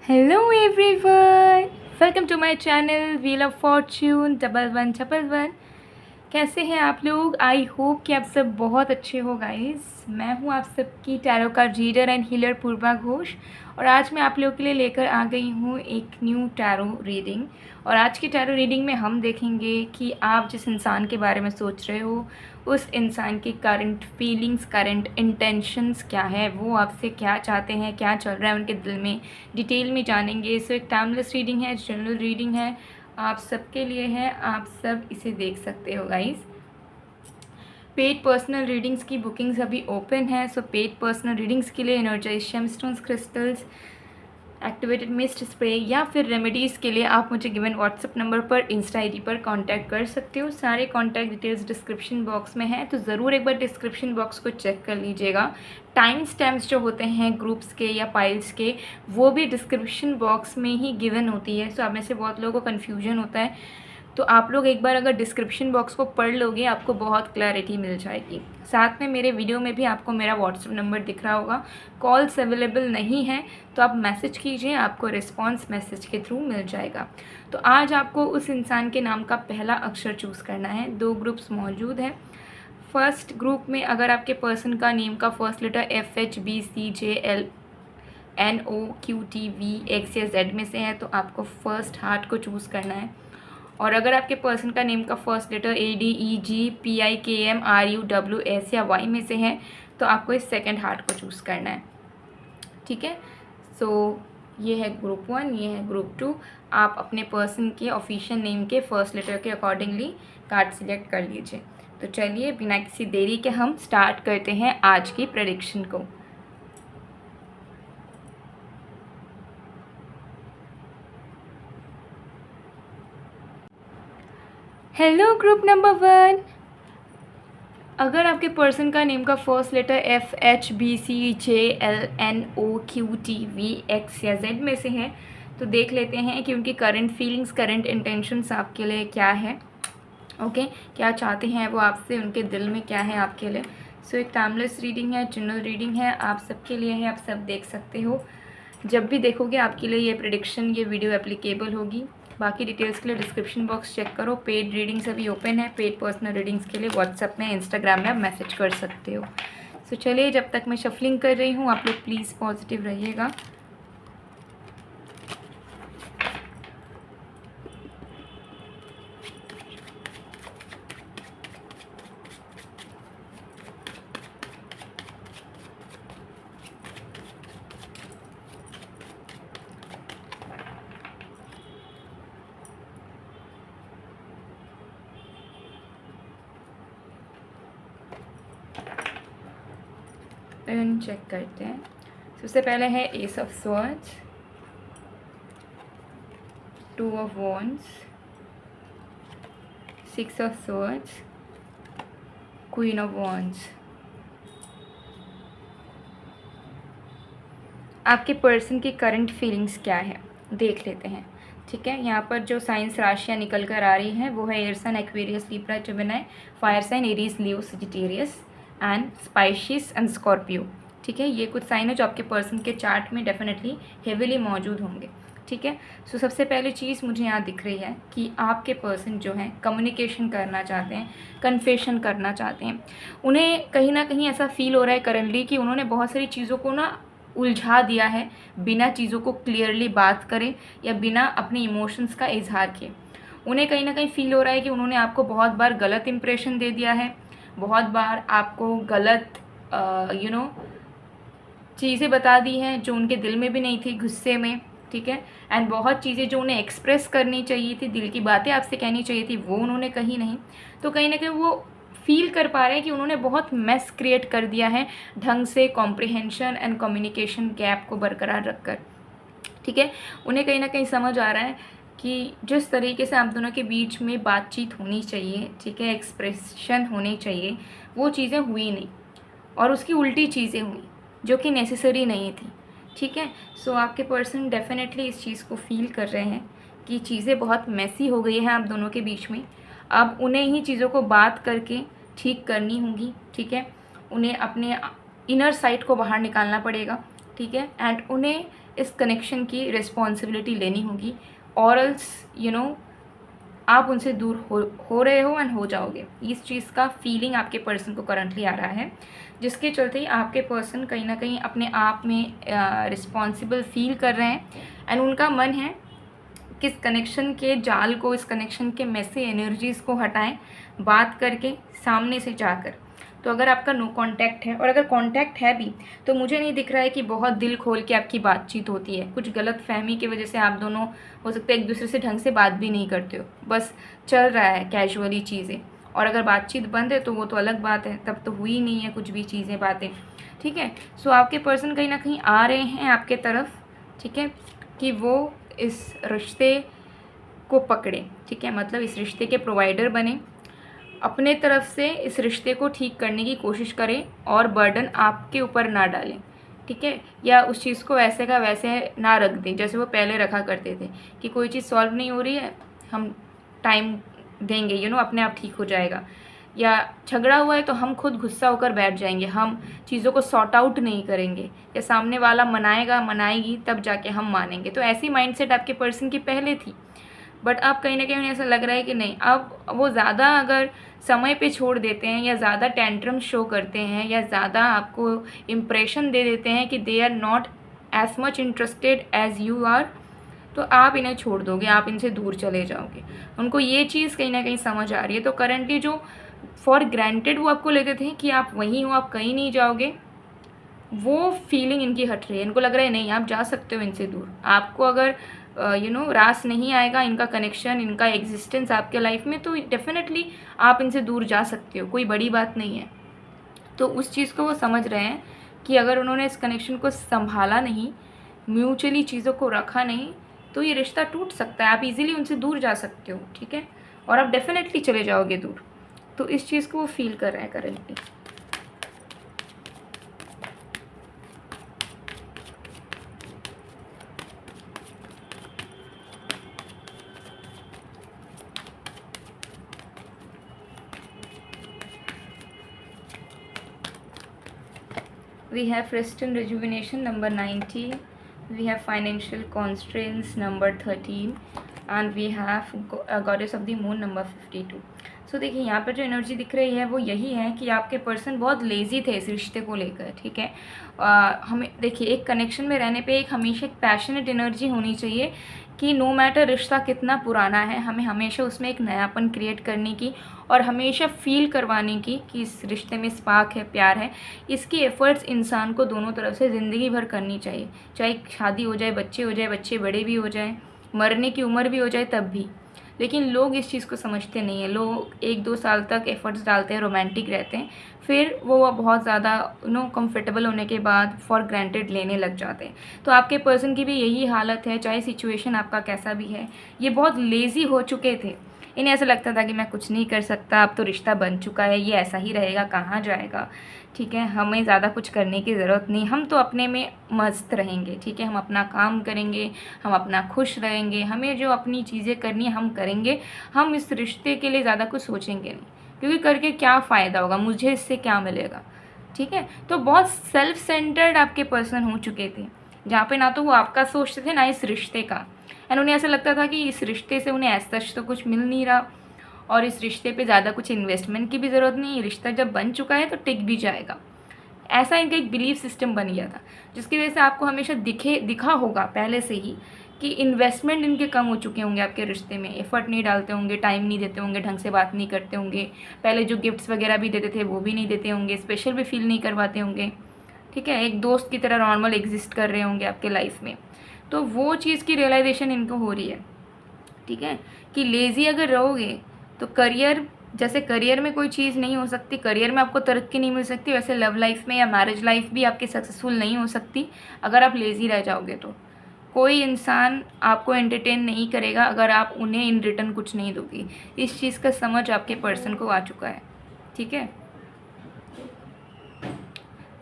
Hello everyone, welcome to my channel Wheel of Fortune double one double one. कैसे हैं आप लोग? I hope कि आप सब बहुत अच्छे हो गाइस। मैं हूं आप सबकी टैरो का रीडर एंड हीलर पूर्वा घोष, और आज मैं आप लोगों के लिए लेकर आ गई हूं एक न्यू टैरो रीडिंग। और आज की टैरो रीडिंग में हम देखेंगे कि आप जिस इंसान के बारे में सोच रहे हो उस इंसान की करंट फीलिंग्स, करंट इंटेंशंस क्या है, वो आपसे क्या चाहते हैं, क्या चल रहा है उनके दिल में, डिटेल में जानेंगे। सो एक टाइमलेस रीडिंग है, जनरल रीडिंग है, आप सबके लिए है, आप सब इसे देख सकते हो गाइस। पेड पर्सनल रीडिंग्स की बुकिंग्स अभी ओपन है। सो पेड पर्सनल रीडिंग्स के लिए energise gemstones, crystals, activated mist spray या फिर रेमेडीज़ के लिए आप मुझे गिवन व्हाट्सअप नंबर पर, इंस्टा आईडी पर कांटेक्ट कर सकते हो। सारे कांटेक्ट डिटेल्स डिस्क्रिप्शन बॉक्स में है, तो ज़रूर एक बार डिस्क्रिप्शन बॉक्स को चेक कर लीजिएगा। टाइम स्टैम्प्स जो होते हैं ग्रुप्स के या पाइल्स के, वो भी डिस्क्रिप्शन बॉक्स में ही गिवन होती है। सो आप में से बहुत लोगों को कन्फ्यूजन होता है, तो आप लोग एक बार अगर डिस्क्रिप्शन बॉक्स को पढ़ लोगे आपको बहुत क्लैरिटी मिल जाएगी। साथ में मेरे वीडियो में भी आपको मेरा व्हाट्सएप नंबर दिख रहा होगा। कॉल्स अवेलेबल नहीं है तो आप मैसेज कीजिए, आपको रिस्पांस मैसेज के थ्रू मिल जाएगा। तो आज आपको उस इंसान के नाम का पहला अक्षर चूज़ करना है। 2 ग्रुप्स मौजूद हैं। फर्स्ट ग्रुप में अगर आपके पर्सन का नेम का फर्स्ट लेटर FHBCJLNOQTVXYZ में से है तो आपको फर्स्ट हार्ट को चूज़ करना है। और अगर आपके पर्सन का नेम का फर्स्ट लेटर ADEGPIKMRUWS या Y में से है तो आपको इस सेकंड हार्ट को चूज़ करना है। ठीक है, सो ये है ग्रुप 1, ये है ग्रुप 2। आप अपने पर्सन के ऑफिशियल नेम के फर्स्ट लेटर के अकॉर्डिंगली कार्ड सिलेक्ट कर लीजिए। तो चलिए बिना किसी देरी के हम स्टार्ट करते हैं आज की प्रेडिक्शन को। हेलो ग्रुप नंबर 1, अगर आपके पर्सन का नेम का फर्स्ट लेटर FHBCJLNOQTVX या Z में से है तो देख लेते हैं कि उनकी करंट फीलिंग्स, करंट इंटेंशंस आपके लिए क्या है। ओके, क्या चाहते हैं वो आपसे, उनके दिल में क्या है आपके लिए। सो एक टाइमलेस रीडिंग है, जनरल रीडिंग है, आप सबके लिए है, आप सब देख सकते हो। जब भी देखोगे आपके लिए ये प्रेडिक्शन, ये वीडियो एप्लीकेबल होगी। बाकी डिटेल्स के लिए डिस्क्रिप्शन बॉक्स चेक करो। पेड रीडिंग्स अभी ओपन है। पेड पर्सनल रीडिंग्स के लिए व्हाट्सएप में, इंस्टाग्राम में आप मैसेज कर सकते हो। सो चलिए, जब तक मैं शफलिंग कर रही हूँ आप लोग प्लीज़ पॉजिटिव रहिएगा। चेक करते हैं। सबसे पहले है S of swords, 2 of wands, 6 of swords, queen of wands. आपके पर्सन की करंट फीलिंग्स क्या है देख लेते हैं। ठीक है, यहाँ पर जो साइंस राशियाँ निकल कर आ रही हैं वो है air sign, Aquarius, Libra, Gemini, fire sign, Aries, Leo, Sagittarius and Pisces and Scorpio. ठीक है, ये कुछ साइन है जो आपके पर्सन के चार्ट में डेफिनेटली हेविली मौजूद होंगे। ठीक है, सो सबसे पहली चीज़ मुझे यहाँ दिख रही है कि आपके पर्सन जो हैं कम्युनिकेशन करना चाहते हैं, कन्फेशन करना चाहते हैं। उन्हें कहीं ना कहीं ऐसा फील हो रहा है करंटली कि उन्होंने बहुत सारी चीज़ों को ना उलझा दिया है, बिना चीज़ों को क्लियरली बात करें या बिना अपने इमोशंस का इजहार किए। उन्हें कहीं ना कहीं फील हो रहा है कि उन्होंने आपको बहुत बार गलत इंप्रेशन दे दिया है, बहुत बार आपको गलत चीज़ें बता दी हैं जो उनके दिल में भी नहीं थी, गुस्से में। ठीक है, एंड बहुत चीज़ें जो उन्हें एक्सप्रेस करनी चाहिए थी, दिल की बातें आपसे कहनी चाहिए थी, वो उन्होंने कही नहीं। तो कहीं ना कहीं वो फील कर पा रहे हैं कि उन्होंने बहुत मेस क्रिएट कर दिया है ढंग से कॉम्प्रिहेंशन एंड कम्युनिकेशन गैप को बरकरार रखकर। ठीक है, उन्हें कहीं ना कहीं समझ आ रहा है कि जिस तरीके से आप दोनों के बीच में बातचीत होनी चाहिए, ठीक है, एक्सप्रेशन होनी चाहिए, वो चीज़ें हुई नहीं और उसकी उल्टी चीज़ें हुई जो कि नेसेसरी नहीं थी। ठीक है, सो आपके पर्सन डेफिनेटली इस चीज़ को फील कर रहे हैं कि चीज़ें बहुत मैसी हो गई हैं आप दोनों के बीच में। अब उन्हें ही चीज़ों को बात करके ठीक करनी होगी। ठीक है, उन्हें अपने इनर साइड को बाहर निकालना पड़ेगा ठीक है, एंड उन्हें इस कनेक्शन की रिस्पॉन्सिबिलिटी लेनी होगी, और एल्स आप उनसे दूर हो रहे हो एंड हो जाओगे। इस चीज़ का फीलिंग आपके पर्सन को करंटली आ रहा है, जिसके चलते ही आपके पर्सन कहीं ना कहीं अपने आप में रिस्पॉन्सिबल फील कर रहे हैं, एंड उनका मन है कि इस कनेक्शन के जाल को, इस कनेक्शन के मैसी एनर्जीज़ को हटाएं, बात करके, सामने से जाकर। तो अगर आपका नो कांटेक्ट है, और अगर कांटेक्ट है भी, तो मुझे नहीं दिख रहा है कि बहुत दिल खोल के आपकी बातचीत होती है। कुछ गलत फहमी की वजह से आप दोनों हो सकता है एक दूसरे से ढंग से बात भी नहीं करते हो, बस चल रहा है कैजुअली चीज़ें। और अगर बातचीत बंद है तो वो तो अलग बात है, तब तो हुई नहीं है कुछ भी चीज़ें, बातें, ठीक है। सो आपके पर्सन कहीं ना कहीं आ रहे हैं आपके तरफ, ठीक है, कि वो इस रिश्ते को पकड़े, ठीक है, मतलब इस रिश्ते के प्रोवाइडर बने, अपने तरफ से इस रिश्ते को ठीक करने की कोशिश करें, और बर्डन आपके ऊपर ना डालें, ठीक है, या उस चीज़ को वैसे का वैसे ना रख दें जैसे वो पहले रखा करते थे, कि कोई चीज़ सॉल्व नहीं हो रही है, हम टाइम देंगे, अपने आप ठीक हो जाएगा, या झगड़ा हुआ है तो हम खुद गुस्सा होकर बैठ जाएंगे, हम चीज़ों को सॉर्ट आउट नहीं करेंगे, या सामने वाला मनाएगा मनाएगी तब जाके हम मानेंगे। तो ऐसी माइंडसेट आपके पर्सन की पहले थी, बट अब कहीं ना कहीं ऐसा लग रहा है कि नहीं, अब वो ज़्यादा अगर समय पे छोड़ देते हैं, या ज़्यादा टेंट्रम शो करते हैं, या ज़्यादा आपको इम्प्रेशन दे देते हैं कि they are not as much interested as you are, तो आप इन्हें छोड़ दोगे, आप इनसे दूर चले जाओगे। उनको ये चीज़ कहीं ना कहीं समझ आ रही है। तो करंटली जो फॉर ग्रांटेड वो आपको लेते थे कि आप वहीं हो, आप कहीं नहीं जाओगे, वो फीलिंग इनकी हट रही है। इनको लग रहा है नहीं, आप जा सकते हो इनसे दूर। आपको अगर रास नहीं आएगा इनका कनेक्शन, इनका एग्जिस्टेंस आपके लाइफ में, तो डेफिनेटली आप इनसे दूर जा सकते हो, कोई बड़ी बात नहीं है। तो उस चीज़ को वो समझ रहे हैं कि अगर उन्होंने इस कनेक्शन को संभाला नहीं, म्यूचुअली चीज़ों को रखा नहीं, तो ये रिश्ता टूट सकता है, आप इजीली उनसे दूर जा सकते हो, ठीक है, और आप डेफिनेटली चले जाओगे दूर। तो इस चीज़ को वो फील कर रहे हैं currently. We have rest and rejuvenation number 19, we have financial constraints number 13, and we have goddess of the moon number 52. सो देखिए यहाँ पर जो एनर्जी दिख रही है वो यही है कि आपके पर्सन बहुत लेज़ी थे इस रिश्ते को लेकर, ठीक है। हमें देखिए, एक कनेक्शन में रहने पे एक हमेशा एक पैशनेट एनर्जी होनी चाहिए कि नो मैटर रिश्ता कितना पुराना है, हमें हमेशा उसमें एक नयापन क्रिएट करने की, और हमेशा फील करवाने की कि इस रिश्ते में स्पार्क है, प्यार है। इसकी एफ़र्ट्स इंसान को दोनों तरफ से ज़िंदगी भर करनी चाहिए, चाहे शादी हो जाए, बच्चे हो जाए, बच्चे बड़े भी हो जाए, मरने की उम्र भी हो जाए तब भी। लेकिन लोग इस चीज़ को समझते नहीं हैं। लोग 1-2 साल तक एफ़र्ट्स डालते हैं, रोमांटिक रहते हैं, फिर वो बहुत ज़्यादा कंफर्टेबल होने के बाद फॉर ग्रांटेड लेने लग जाते हैं। तो आपके पर्सन की भी यही हालत है, चाहे सिचुएशन आपका कैसा भी है। ये बहुत लेज़ी हो चुके थे, इन्हें ऐसा लगता था कि मैं कुछ नहीं कर सकता, अब तो रिश्ता बन चुका है, ये ऐसा ही रहेगा, कहाँ जाएगा, ठीक है, हमें ज़्यादा कुछ करने की ज़रूरत नहीं, हम तो अपने में मस्त रहेंगे, ठीक है, हम अपना काम करेंगे, हम अपना खुश रहेंगे, हमें जो अपनी चीज़ें करनी है हम करेंगे, हम इस रिश्ते के लिए ज़्यादा कुछ सोचेंगे नहीं, क्योंकि करके क्या फ़ायदा होगा, मुझे इससे क्या मिलेगा, ठीक है। तो बहुत सेल्फ सेंटर्ड आपके पर्सन हो चुके थे, जहाँ पे ना तो वो आपका सोचते थे ना इस रिश्ते का, एंड उन्हें ऐसा लगता था कि इस रिश्ते से उन्हें ऐसा तो कुछ मिल नहीं रहा, और इस रिश्ते पे ज़्यादा कुछ इन्वेस्टमेंट की भी ज़रूरत नहीं, रिश्ता जब बन चुका है तो टिक भी जाएगा। ऐसा इनका एक बिलीफ सिस्टम बन गया था, जिसकी वजह से आपको हमेशा दिखा होगा पहले से ही कि इन्वेस्टमेंट इनके कम हो चुके होंगे आपके रिश्ते में, एफर्ट नहीं डालते होंगे, टाइम नहीं देते होंगे, ढंग से बात नहीं करते होंगे, पहले जो गिफ्ट्स वगैरह भी देते थे वो भी नहीं देते होंगे, स्पेशल भी फील नहीं करवाते होंगे, ठीक है, एक दोस्त की तरह नॉर्मल एग्जिस्ट कर रहे होंगे आपके लाइफ में। तो वो चीज़ की रियलाइजेशन इनको हो रही है, ठीक है, कि लेज़ी अगर रहोगे तो करियर, जैसे करियर में कोई चीज़ नहीं हो सकती, करियर में आपको तरक्की नहीं मिल सकती, वैसे लव लाइफ में या मैरिज लाइफ भी आपकी सक्सेसफुल नहीं हो सकती अगर आप लेज़ी रह जाओगे। तो कोई इंसान आपको एंटरटेन नहीं करेगा अगर आप उन्हें इन रिटर्न कुछ नहीं दोगी। इस चीज़ का समझ आपके पर्सन को आ चुका है, ठीक है।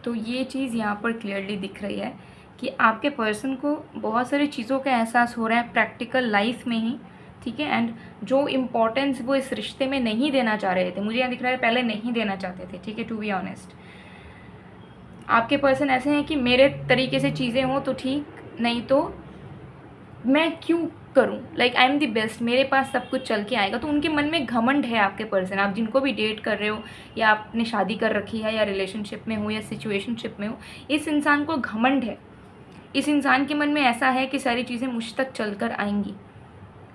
तो ये चीज़ यहाँ पर क्लियरली दिख रही है कि आपके पर्सन को बहुत सारी चीज़ों का एहसास हो रहा है प्रैक्टिकल लाइफ में ही, ठीक है, एंड जो इम्पोर्टेंस वो इस रिश्ते में नहीं देना चाह रहे थे, मुझे यहाँ दिख रहा है पहले नहीं देना चाहते थे, ठीक है, टू बी ऑनेस्ट। आपके पर्सन ऐसे हैं कि मेरे तरीके से चीज़ें हों तो ठीक, नहीं तो मैं क्यों करूँ, like I am the best, मेरे पास सब कुछ चल के आएगा। तो उनके मन में घमंड है आपके पर्सन, आप जिनको भी डेट कर रहे हो या आपने शादी कर रखी है या रिलेशनशिप में हो या सिचुएशनशिप में हो, इस इंसान को घमंड है। इस इंसान के मन में ऐसा है कि सारी चीज़ें मुझ तक चल कर आएंगी,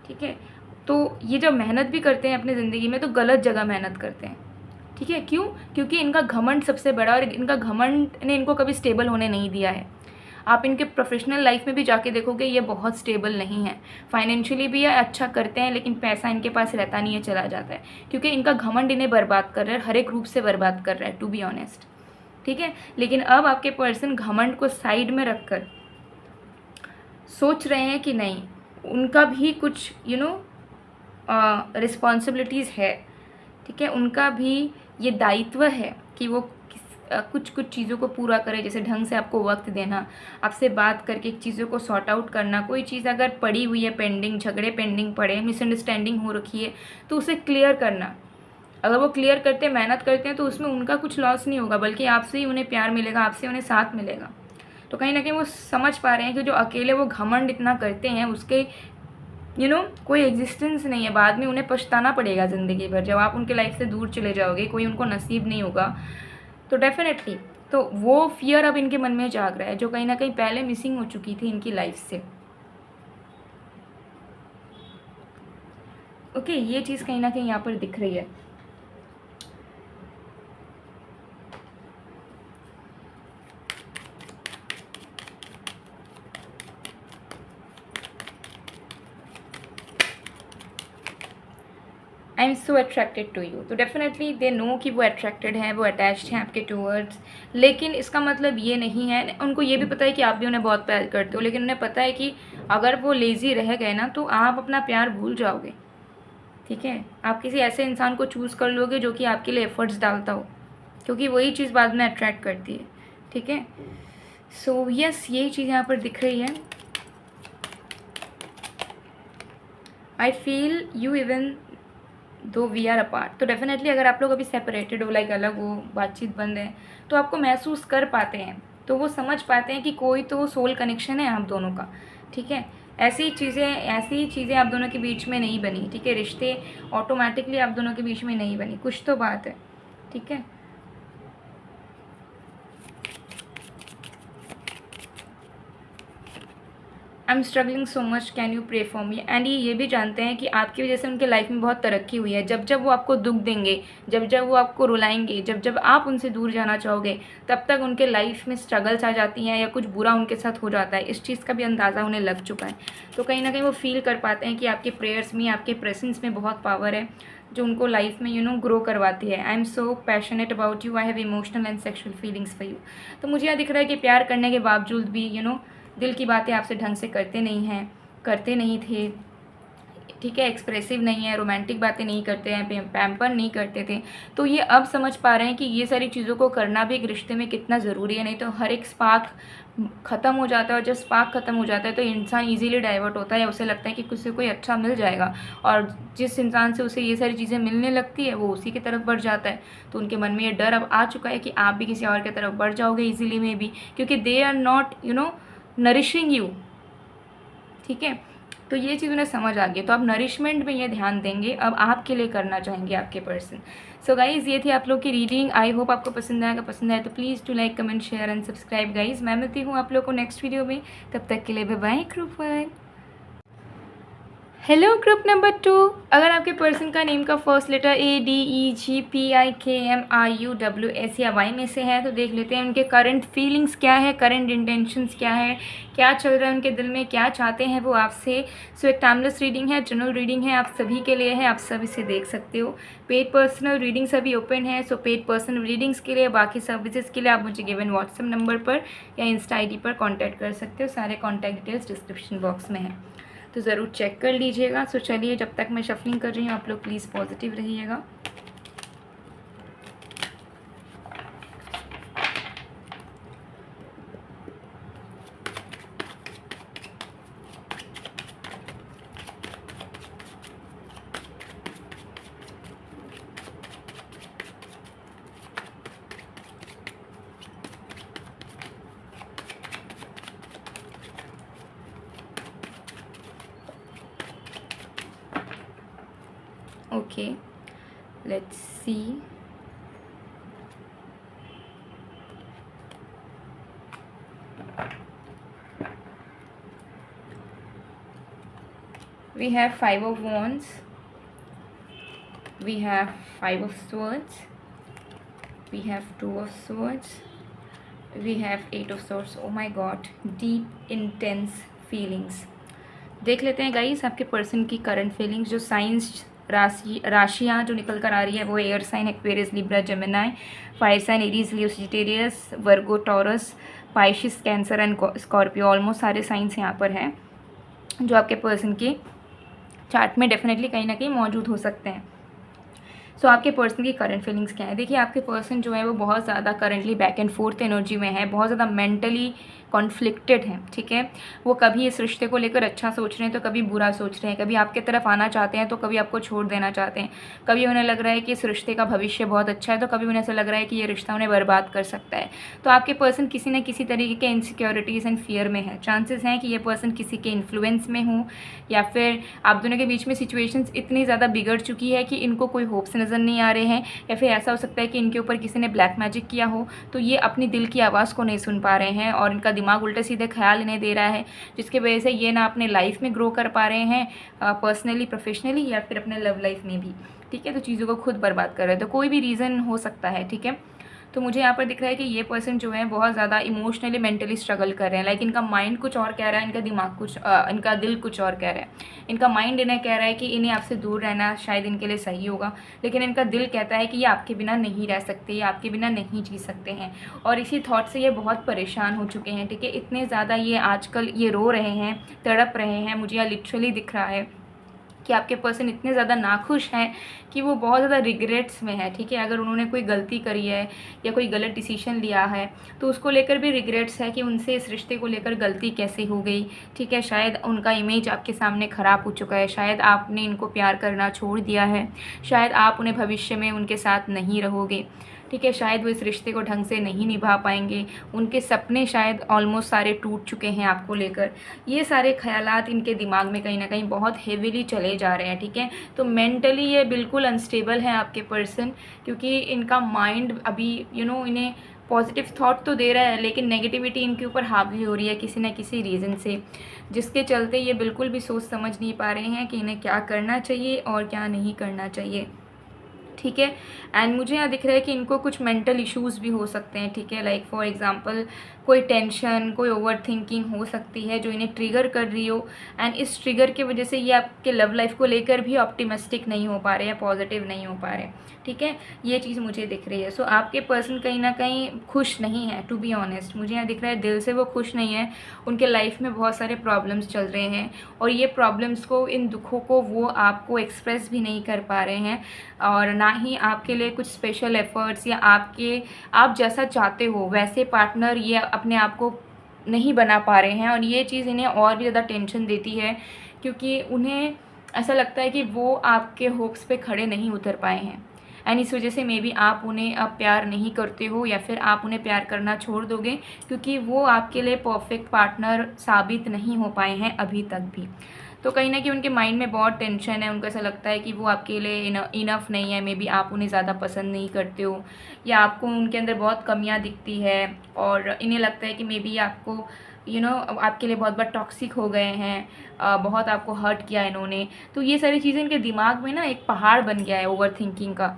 ठीक है। तो ये जब मेहनत भी करते हैं अपनी ज़िंदगी में तो गलत जगह मेहनत करते हैं, ठीक है। क्यों? क्योंकि इनका घमंड सबसे बड़ा, और इनका घमंड ने इनको कभी स्टेबल होने नहीं दिया है। आप इनके प्रोफेशनल लाइफ में भी जाके देखोगे ये बहुत स्टेबल नहीं है। फाइनेंशियली भी ये अच्छा करते हैं लेकिन पैसा इनके पास रहता नहीं है, चला जाता है, क्योंकि इनका घमंड इन्हें बर्बाद कर रहा है, हर एक रूप से बर्बाद कर रहा है, टू बी ऑनेस्ट, ठीक है। लेकिन अब आपके पर्सन घमंड को साइड में रखकर सोच रहे हैं कि नहीं, उनका भी कुछ रिस्पॉन्सिबिलिटीज़ है, ठीक है। उनका भी ये दायित्व है कि वो कुछ कुछ चीज़ों को पूरा करे, जैसे ढंग से आपको वक्त देना, आपसे बात करके चीज़ों को सॉर्ट आउट करना। कोई चीज़ अगर पड़ी हुई है पेंडिंग, झगड़े पेंडिंग पड़े, मिसअंडरस्टैंडिंग हो रखी है, तो उसे क्लियर करना। अगर वो क्लियर करते, मेहनत करते हैं, तो उसमें उनका कुछ लॉस नहीं होगा, बल्कि आपसे ही उन्हें प्यार मिलेगा, आपसे उन्हें साथ मिलेगा। तो कहीं ना कहीं वो समझ पा रहे हैं कि जो अकेले वो घमंड इतना करते हैं उसके कोई एग्जिस्टेंस नहीं है, बाद में उन्हें पछताना पड़ेगा ज़िंदगी भर। जब आप उनके लाइफ से दूर चले जाओगे, कोई उनको नसीब नहीं होगा, तो डेफिनेटली तो वो फियर अब इनके मन में जाग रहा है, जो कहीं ना कहीं पहले मिसिंग हो चुकी थी इनकी लाइफ से। ओके, ये चीज़ कहीं ना कहीं यहाँ पर दिख रही है। I am so attracted to you. तो डेफिनेटली दे नो कि वो अट्रैक्टेड हैं, वो अटैच्ड हैं आपके टूवर्ड्स। लेकिन इसका मतलब ये नहीं है, उनको ये भी पता है कि आप भी उन्हें बहुत प्यार करते हो, लेकिन उन्हें पता है कि अगर वो लेज़ी रह गए ना तो आप अपना प्यार भूल जाओगे, ठीक है। आप किसी ऐसे इंसान को चूज़ कर लोगे जो कि आपके लिए एफर्ट्स डालता हो, क्योंकि वही चीज़ बाद में अट्रैक्ट करती है, ठीक है। सो यस, यही चीज़ यहाँ पर दिख रही है। I feel you even though we are apart. तो डेफिनेटली अगर आप लोग अभी सेपरेटेड हो, लाइक अलग हो, बातचीत बंद है, तो आपको महसूस कर पाते हैं, तो वो समझ पाते हैं कि कोई तो सोल कनेक्शन है आप दोनों का, ठीक है। ऐसी चीज़ें आप दोनों के बीच में नहीं बनी, ठीक है। रिश्ते ऑटोमेटिकली आप दोनों के बीच में नहीं बनी, कुछ तो बात है, ठीक है। I am struggling so much, can you pray for me. And ये भी जानते हैं कि आपकी वजह से उनके लाइफ में बहुत तरक्की हुई है। जब जब वो आपको दुख देंगे, जब जब वो आपको रुलाएंगे, जब जब आप उनसे दूर जाना चाहोगे, तब तक उनके लाइफ में स्ट्रगल्स आ जाती हैं या कुछ बुरा उनके साथ हो जाता है। इस चीज़ का भी अंदाज़ा उन्हें लग चुका है। तो कहीं ना कहीं वो फील कर पाते हैं कि आपके प्रेयर्स में, आपके प्रेजेंस में बहुत पावर है जो उनको लाइफ में ग्रो करवाती है। I am so passionate about you, I have emotional and sexual feelings for you. तो मुझे यहाँ दिख रहा है कि प्यार करने के बावजूद भी दिल की बातें आपसे ढंग से करते नहीं थे, ठीक है। एक्सप्रेसिव नहीं है, रोमांटिक बातें नहीं करते हैं, पैम्पर नहीं करते थे। तो ये अब समझ पा रहे हैं कि ये सारी चीज़ों को करना भी एक रिश्ते में कितना ज़रूरी है। नहीं तो हर एक स्पार्क ख़त्म हो जाता है, और जब स्पार्क ख़त्म हो जाता है तो इंसान इजीली डाइवर्ट होता है, उसे लगता है कि किसी कोई अच्छा मिल जाएगा, और जिस इंसान से उसे ये सारी चीज़ें मिलने लगती है वो उसी की तरफ बढ़ जाता है। तो उनके मन में ये डर अब आ चुका है कि आप भी किसी और की तरफ बढ़ जाओगे ईजिली में भी, क्योंकि they are not nourishing you, ठीक है। तो ये चीज़ उन्हें समझ आ गई, तो आप नरिशमेंट में ये ध्यान देंगे, अब आपके लिए करना चाहेंगे आपके पर्सन। सो गाइज़, ये थी आप लोग की रीडिंग। आई होप आपको पसंद आएगा। पसंद आए तो please to like, comment, share and subscribe guys. मैं मिलती हूँ आप लोग को नेक्स्ट वीडियो में, तब तक के लिए bye bye group 1। Hello group number 2, अगर आपके पर्सन का नेम का फर्स्ट लेटर ADEGPIKMRUWS या Y में से है तो देख लेते हैं उनके करंट फीलिंग्स क्या है, करंट इंटेंशंस क्या है, क्या चल रहा है उनके दिल में, क्या चाहते हैं वो आपसे। सो एक टाइमलेस रीडिंग है, जनरल रीडिंग है, आप सभी के लिए है, आप सब इसे देख सकते हो। पेड पर्सनल रीडिंग्स अभी ओपन है। सो पेड पर्सनल रीडिंग्स के लिए, बाकी सर्विसेज के लिए आप मुझे गिवन व्हाट्सएप नंबर पर या इंस्टा ID पर कॉन्टैक्ट कर सकते हो। सारे कॉन्टैक्ट डिटेल्स डिस्क्रिप्शन बॉक्स में है, तो ज़रूर चेक कर लीजिएगा। सो चलिए, जब तक मैं शफलिंग कर रही हूँ आप लोग प्लीज़ पॉजिटिव रहिएगा। Okay, let's see. We have 5 of Wands, we have 5 of Swords, we have 2 of Swords, we have 8 of Swords. Oh my God, deep intense feelings. देख लेते हैं गाइस आपके पर्सन की करंट फीलिंग्स। जो signs राशियाँ जो निकल कर आ रही है वो air sign Aquarius, Libra, Gemini, fire sign Aries, Leo, Sagittarius, Virgo, Taurus, Pisces, Cancer and Scorpio. Almost सारे साइंस यहाँ पर हैं जो आपके पर्सन के चार्ट में डेफिनेटली कहीं ना कहीं मौजूद हो सकते हैं। सो आपके पर्सन की करंट फीलिंग्स क्या है? देखिए आपके पर्सन जो है वो बहुत ज़्यादा currently back and fourth energy में है, बहुत ज़्यादा मेंटली कॉन्फ्लिक्टेड है, ठीक है। वो कभी इस रिश्ते को लेकर अच्छा सोच रहे हैं तो कभी बुरा सोच रहे हैं, कभी आपके तरफ आना चाहते हैं तो कभी आपको छोड़ देना चाहते हैं, कभी उन्हें लग रहा है कि इस रिश्ते का भविष्य बहुत अच्छा है तो कभी उन्हें ऐसा लग रहा है कि ये रिश्ता उन्हें बर्बाद कर सकता है। तो आपके पर्सन किसी न किसी तरीके के इनसिक्योरिटीज़ एंड फियर में है। चांसेस हैं कि ये पर्सन किसी के इन्फ्लुएंस में हो, या फिर आप दोनों के बीच में सिचुएशंस इतनी ज़्यादा बिगड़ चुकी है कि इनको कोई होप्स नज़र नहीं आ रहे हैं, या फिर ऐसा हो सकता है कि इनके ऊपर किसी ने ब्लैक मैजिक किया हो तो ये अपनी दिल की आवाज़ को नहीं सुन पा रहे हैं और इनका दिमाग उल्टे सीधे ख्याल इन्हें दे रहा है, जिसकी वजह से ये ना अपने लाइफ में ग्रो कर पा रहे हैं पर्सनली, प्रोफेशनली, या फिर अपने लव लाइफ में भी, ठीक है। तो चीज़ों को खुद बर्बाद कर रहे हैं, तो कोई भी रीज़न हो सकता है, ठीक है। तो मुझे यहाँ पर दिख रहा है कि ये पर्सन जो है बहुत ज़्यादा इमोशनली मेंटली स्ट्रगल कर रहे हैं। लाइक इनका माइंड कुछ और कह रहा है, इनका दिमाग कुछ इनका दिल कुछ और कह रहा है। इनका माइंड इन्हें कह रहा है कि इन्हें आपसे दूर रहना शायद इनके लिए सही होगा, लेकिन इनका दिल कहता है कि ये आपके बिना नहीं रह सकते, ये आपके बिना नहीं जी सकते हैं। और इसी थॉट से ये बहुत परेशान हो चुके हैं, ठीक है। इतने ज़्यादा ये आजकल ये रो रहे हैं, तड़प रहे हैं। मुझे यहाँ लिटरली दिख रहा है कि आपके पर्सन इतने ज़्यादा नाखुश हैं कि वो बहुत ज़्यादा रिग्रेट्स में है, ठीक है। अगर उन्होंने कोई गलती करी है या कोई गलत डिसीजन लिया है तो उसको लेकर भी रिग्रेट्स है कि उनसे इस रिश्ते को लेकर गलती कैसे हो गई, ठीक है। शायद उनका इमेज आपके सामने ख़राब हो चुका है, शायद आपने इनको प्यार करना छोड़ दिया है, शायद आप उन्हें भविष्य में उनके साथ नहीं रहोगे, ठीक है। शायद वो इस रिश्ते को ढंग से नहीं निभा पाएंगे, उनके सपने शायद ऑलमोस्ट सारे टूट चुके हैं आपको लेकर। ये सारे ख्यालात इनके दिमाग में कहीं ना कहीं बहुत हेविली चले जा रहे हैं, ठीक है। तो मेंटली ये बिल्कुल अनस्टेबल है आपके पर्सन, क्योंकि इनका माइंड अभी इन्हें पॉजिटिव थॉट तो दे रहा है लेकिन नेगेटिविटी इनके ऊपर हावी हो रही है किसी न किसी रीज़न से, जिसके चलते ये बिल्कुल भी सोच समझ नहीं पा रहे हैं कि इन्हें क्या करना चाहिए और क्या नहीं करना चाहिए, ठीक है। एंड मुझे यहाँ दिख रहा है कि इनको कुछ मेंटल इश्यूज़ भी हो सकते हैं, ठीक है। लाइक फॉर एग्जांपल कोई टेंशन, कोई ओवर थिंकिंग हो सकती है जो इन्हें ट्रिगर कर रही हो, एंड इस ट्रिगर की वजह से ये आपके लव लाइफ को लेकर भी ऑप्टिमिस्टिक नहीं हो पा रहे हैं, पॉजिटिव नहीं हो पा रहे, ठीक है। ये चीज़ मुझे दिख रही है। सो आपके पर्सन कहीं ना कहीं खुश नहीं है, टू बी ऑनेस्ट। मुझे यहाँ दिख रहा है दिल से वो खुश नहीं है, उनके लाइफ में बहुत सारे प्रॉब्लम्स चल रहे हैं और ये प्रॉब्लम्स को, इन दुखों को वो आपको एक्सप्रेस भी नहीं कर पा रहे हैं, और ना ही आपके लिए कुछ स्पेशल एफर्ट्स या आप जैसा चाहते हो वैसे पार्टनर ये अपने आप को नहीं बना पा रहे हैं। और ये चीज़ इन्हें और भी ज़्यादा टेंशन देती है, क्योंकि उन्हें ऐसा लगता है कि वो आपके होप्स पे खड़े नहीं उतर पाए हैं, एंड इस वजह से मे बी आप उन्हें अब प्यार नहीं करते हो या फिर आप उन्हें प्यार करना छोड़ दोगे, क्योंकि वो आपके लिए परफेक्ट पार्टनर साबित नहीं हो पाए हैं अभी तक भी। तो कहीं ना कहीं उनके माइंड में बहुत टेंशन है, उनको ऐसा लगता है कि वो आपके लिए इनफ नहीं है, मे बी आप उन्हें ज़्यादा पसंद नहीं करते हो, या आपको उनके अंदर बहुत कमियां दिखती है और इन्हें लगता है कि मे बी आपको आपके लिए बहुत बार टॉक्सिक हो गए हैं, बहुत आपको हर्ट किया इन्होंने। तो ये सारी चीज़ें इनके दिमाग में ना एक पहाड़ बन गया है ओवर थिंकिंग का,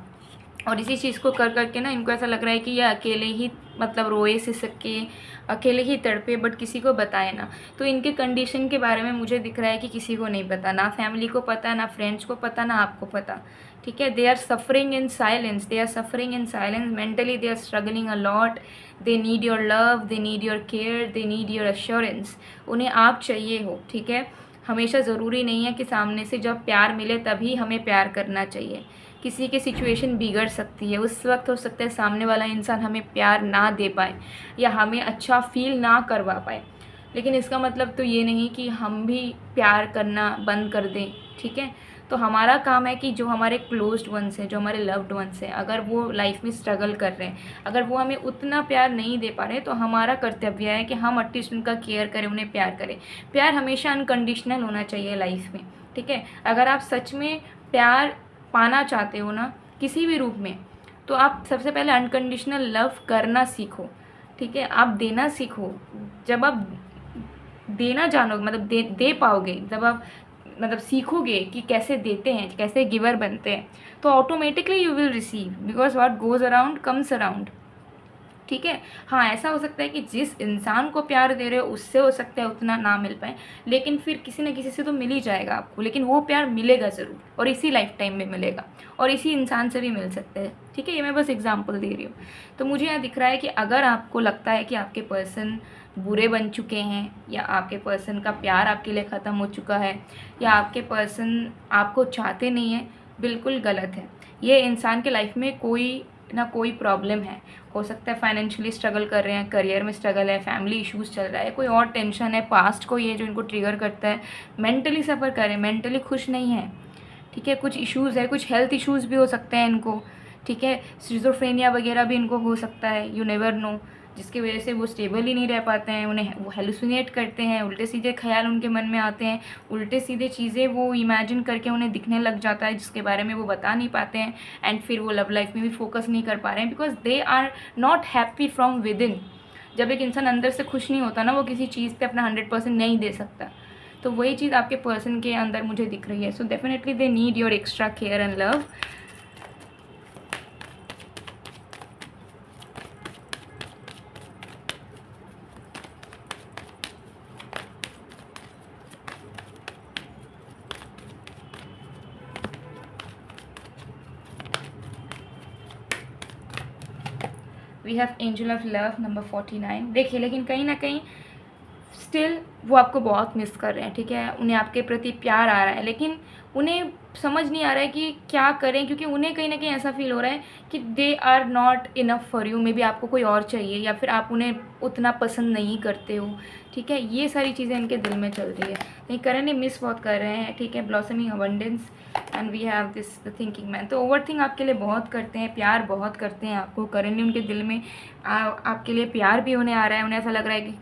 और इसी चीज़ को कर करके ना इनको ऐसा लग रहा है कि ये अकेले ही मतलब रोए सिसक के अकेले ही तड़पे, बट किसी को बताए ना। तो इनके कंडीशन के बारे में मुझे दिख रहा है कि किसी को नहीं पता, ना फैमिली को पता, ना फ्रेंड्स को पता, ना आपको पता, ठीक है। They are suffering in silence, they are suffering in silence, mentally they are struggling a lot, they need your love, they need your care, they need your assurance. उन्हें आप चाहिए हो, ठीक है। हमेशा ज़रूरी नहीं है कि सामने से जब प्यार मिले तभी हमें प्यार करना चाहिए, किसी की सिचुएशन बिगड़ सकती है, उस वक्त हो सकता है सामने वाला इंसान हमें प्यार ना दे पाए या हमें अच्छा फील ना करवा पाए, लेकिन इसका मतलब तो ये नहीं कि हम भी प्यार करना बंद कर दें, ठीक है। तो हमारा काम है कि जो हमारे क्लोज्ड वंस हैं, जो हमारे लव्ड वंस हैं, अगर वो लाइफ में स्ट्रगल कर रहे हैं, अगर वो हमें उतना प्यार नहीं दे पा रहे, तो हमारा कर्तव्य है कि हम एटलीस्ट उनका केयर करें, उन्हें प्यार करें। प्यार हमेशा अनकंडीशनल होना चाहिए लाइफ में, ठीक है। अगर आप सच में प्यार पाना चाहते हो ना किसी भी रूप में, तो आप सबसे पहले अनकंडीशनल लव करना सीखो, ठीक है। आप देना सीखो। जब आप देना जानोगे, मतलब दे पाओगे, जब आप मतलब सीखोगे कि कैसे देते हैं, कैसे गिवर बनते हैं, तो automatically you will receive, because what goes around comes around, ठीक है। हाँ, ऐसा हो सकता है कि जिस इंसान को प्यार दे रहे हो उससे हो सकता है उतना ना मिल पाए, लेकिन फिर किसी न किसी से तो मिल ही जाएगा आपको, लेकिन वो प्यार मिलेगा ज़रूर, और इसी लाइफ टाइम में मिलेगा, और इसी इंसान से भी मिल सकते हैं, ठीक है। ये मैं बस एग्जांपल दे रही हूँ। तो मुझे यहाँ दिख रहा है कि अगर आपको लगता है कि आपके पर्सन बुरे बन चुके हैं, या आपके पर्सन का प्यार आपके लिए ख़त्म हो चुका है, या आपके पर्सन आपको चाहते नहीं हैं, बिल्कुल गलत है। ये इंसान के लाइफ में कोई ना कोई प्रॉब्लम है। हो सकता है फाइनेंशियली स्ट्रगल कर रहे हैं, करियर में स्ट्रगल है, फैमिली इश्यूज़ चल रहा है, कोई और टेंशन है, पास्ट को ये जो इनको ट्रिगर करता है, मेंटली सफ़र कर रहे हैं, मेंटली खुश नहीं है, ठीक है। कुछ इश्यूज़ है, कुछ हेल्थ इश्यूज़ भी हो सकते हैं इनको, ठीक है। सिजोफ्रेनिया वगैरह भी इनको हो सकता है, यू नेवर नो, जिसकी वजह से वो स्टेबल ही नहीं रह पाते हैं, उन्हें वो हेलुसिनेट करते हैं, उल्टे सीधे ख्याल उनके मन में आते हैं, उल्टे सीधे चीज़ें वो इमेजिन करके उन्हें दिखने लग जाता है जिसके बारे में वो बता नहीं पाते हैं, एंड फिर वो लव लाइफ में भी फोकस नहीं कर पा रहे हैं, because they are not happy from within. जब एक इंसान अंदर से खुश नहीं होता ना, वो किसी चीज़ पे अपना 100% नहीं दे सकता। तो वही चीज़ आपके पर्सन के अंदर मुझे दिख रही है। So definitely they need your extra care and love. We have angel of love number 49। देखिए, लेकिन कहीं ना कहीं स्टिल वो आपको बहुत मिस कर रहे हैं, ठीक है। उन्हें आपके प्रति प्यार आ रहा है, लेकिन उन्हें समझ नहीं आ रहा है कि क्या करें, क्योंकि उन्हें कहीं ना कहीं ऐसा फील हो रहा है कि they are not enough for you. Maybe आपको कोई और चाहिए, या फिर आप उन्हें उतना पसंद नहीं करते हो, ठीक है। ये सारी चीज़ें इनके दिल में चल रही है, नहीं करेंगे, मिस बहुत कर रहे हैं, ठीक है। Blossoming abundance and we have this the thinking man. तो ओवर थिंक आपके लिए बहुत करते हैं, प्यार बहुत करते हैं आपको। करेंटली उनके दिल में आपके लिए प्यार भी उन्हें आ रहा है, उन्हें ऐसा लग रहा है कि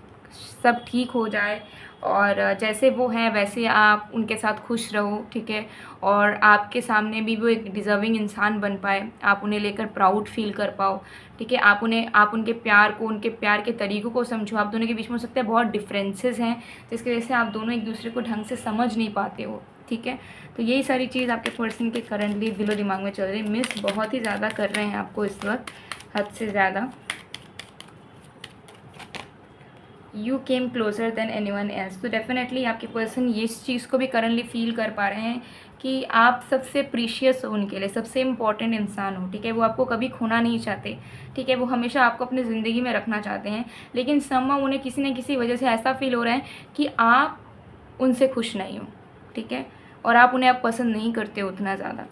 सब ठीक हो जाए, और जैसे वो हैं वैसे आप उनके साथ खुश रहो, ठीक है। और आपके सामने भी वो एक डिज़र्विंग इंसान बन पाए, आप उन्हें लेकर प्राउड फील कर पाओ, ठीक है। आप उनके प्यार को, उनके प्यार के तरीक़ों को समझो। आप दोनों के बीच में हो सकता है बहुत डिफरेंसेस हैं, जिसकी वजह से आप दोनों एक दूसरे को ढंग से समझ नहीं पाते हो, ठीक है। तो यही सारी चीज़ आपके पर्सन के करंटली दिलो दिमाग में चल रही है। मिस बहुत ही ज़्यादा कर रहे हैं आपको इस वक्त, हद से ज़्यादा। You came closure then any one else. तो डेफिनेटली आपके पर्सन ये इस चीज़ को भी करंटली फील कर पा रहे हैं कि आप सबसे प्रीशियस हो उनके लिए, सबसे इम्पॉर्टेंट इंसान हो, ठीक है। वो आपको कभी खोना नहीं चाहते, ठीक है। वो हमेशा आपको अपनी ज़िंदगी में रखना चाहते हैं, लेकिन समहाउ उन्हें किसी न किसी वजह से ऐसा फील हो रहा है कि आप उनसे खुश नहीं हो, ठीक है। और आप उन्हें पसंद नहीं करते उतना ज़्यादा।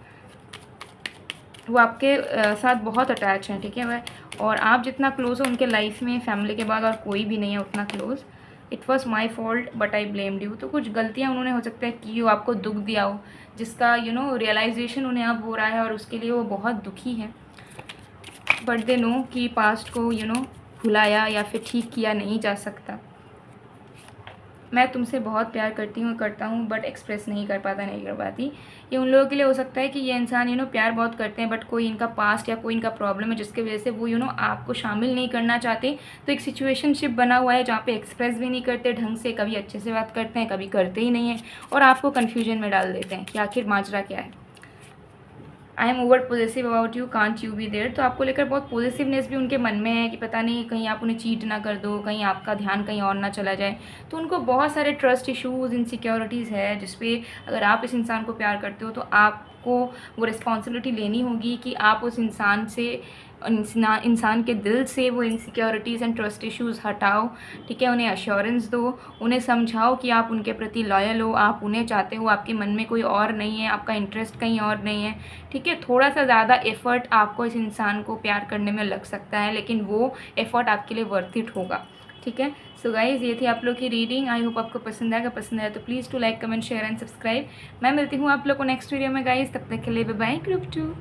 वो आपके साथ बहुत अटैच हैं, ठीक है वह, और आप जितना क्लोज हो उनके लाइफ में फैमिली के बाद और कोई भी नहीं है उतना close. It was my fault but I blamed you. तो कुछ गलतियाँ उन्होंने हो सकता है कि वो आपको दुख दिया हो, जिसका रियलाइजेशन उन्हें अब हो रहा है, और उसके लिए वो बहुत दुखी है। बट दे नो कि पास्ट को भुलाया या फिर ठीक किया नहीं जा सकता। मैं तुमसे बहुत प्यार करता हूँ बट एक्सप्रेस नहीं कर पाती। ये उन लोगों के लिए हो सकता है कि ये इंसान प्यार बहुत करते हैं, बट कोई इनका पास्ट या कोई इनका प्रॉब्लम है जिसकी वजह से वो आपको शामिल नहीं करना चाहते। तो एक सिचुएशनशिप बना हुआ है जहाँ पे एक्सप्रेस भी नहीं करते ढंग से, कभी अच्छे से बात करते हैं, कभी करते ही नहीं हैं, और आपको कन्फ्यूजन में डाल देते हैं कि आखिर माजरा क्या है। I am over positive about you, can't you be there. तो आपको लेकर बहुत पॉजिटिवनेस भी उनके मन में है कि पता नहीं कहीं आप उन्हें चीट ना कर दो, कहीं आपका ध्यान कहीं और ना चला जाए। तो उनको बहुत सारे ट्रस्ट इश्यूज़, इनसिक्योरिटीज़ है, जिसपे अगर आप इस इंसान को प्यार करते हो तो आपको वो रिस्पॉन्सिबिलिटी लेनी होगी कि आप उस इंसान से, इंसान के दिल से वो इनसिक्योरिटीज़ एंड ट्रस्ट इश्यूज़ हटाओ, ठीक है। उन्हें अश्योरेंस दो, उन्हें समझाओ कि आप उनके प्रति लॉयल हो, आप उन्हें चाहते हो, आपके मन में कोई और नहीं है, आपका इंटरेस्ट कहीं और नहीं है, ठीक है। थोड़ा सा ज़्यादा एफ़र्ट आपको इस इंसान को प्यार करने में लग सकता है, लेकिन वो एफ़र्ट आपके लिए वर्थ इट होगा, ठीक है। सो गाइज़, ये थी आप लोग की रीडिंग। आई होप आपको पसंद आएगा। पसंद आया तो please to like, comment, share and subscribe. मैं मिलती हूँ आप लोग को नेक्स्ट वीडियो में गाइज़। तब तक के लिए बाय बाय, ग्रुप 2।